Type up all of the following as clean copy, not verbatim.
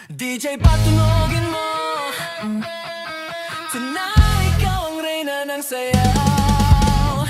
DJ patunogin mo. Tonight, ikaw ang reyna ng sayaw.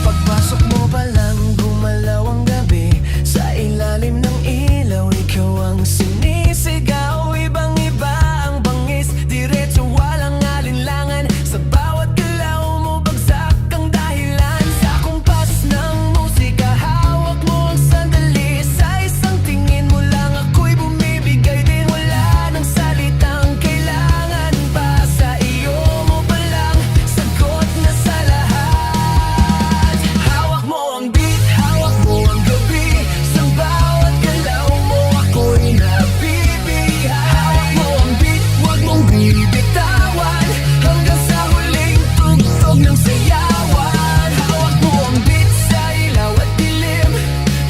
Pagpasok mo pa lang, gumalaw ang gabi. Sa ilalim ng ilaw, ikaw ang sinisigaw. Ibang-iba ang bangis, diretso walang alinlangan. Sa bawat galaw mo, bagsak ang dahilan. Sa kumpas ng musika, hawak mo ang sandali. Sa isang tingin mo lang, ako'y bumibigay din. Wala ng salitang kailangan pa. Sa iyo mo pa lang, sagot na sa lahat. Hawak mo ang beat, hawak mo ang gabi. Sa bawat galaw mo, ako'y nabibiya. Hawak mo ang beat, huwag mong bibitawan. Hanggang sa huling tugtog ng sayawan. Hawak mo ang beat sa ilaw at dilim.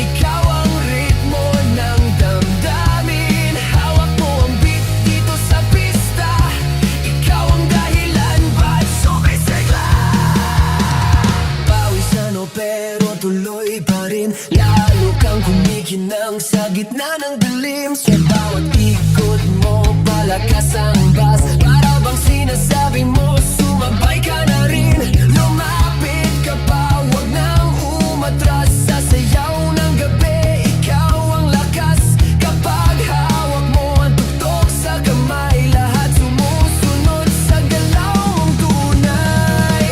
Ikaw ang ritmo ng damdamin. Hawak mo ang beat dito sa pista. Ikaw ang dahilan ba't sumisigla. Pawisan o pero tuloy pa rin. Lalo kang kumikinang sa gitna ng dilim. Sa bawat ikot mo, palakas ang bas. Para bang sinasabi mo, sumabay ka na rin. Lumapit ka pa, wag nang umatras. Sa sayaw ng gabi, ikaw ang lakas. Kapag hawak mo ang tuktok sa kamay, lahat sumusunod sa galaw mong tunay.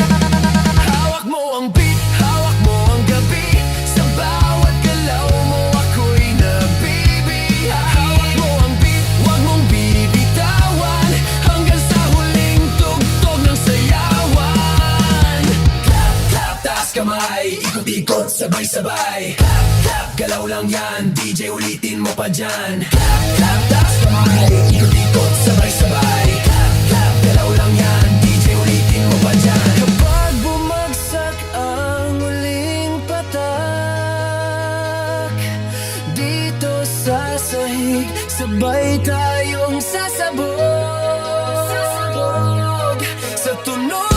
Hawak mo ang beat, hawak mo ang gabi. Sa bawat galaw mo, ako'y nabibiya. Hawak mo ang beat, huwag mong bibitawan. Hanggang sa huling tugtog ng sayawan. Clap, clap, taas kamay, ikot-ikot, sabay-sabay. Clap, clap, galaw lang yan, DJ ulitin mo pa dyan. Clap, clap, taas kamay, ikot-ikot, sabay-sabay. Clap, clap, galaw lang yan, DJ ulitin mo pa dyan. Kapag bumagsak ang huling patak, dito sa sahig, sabay tayong sasabog. Sa tunog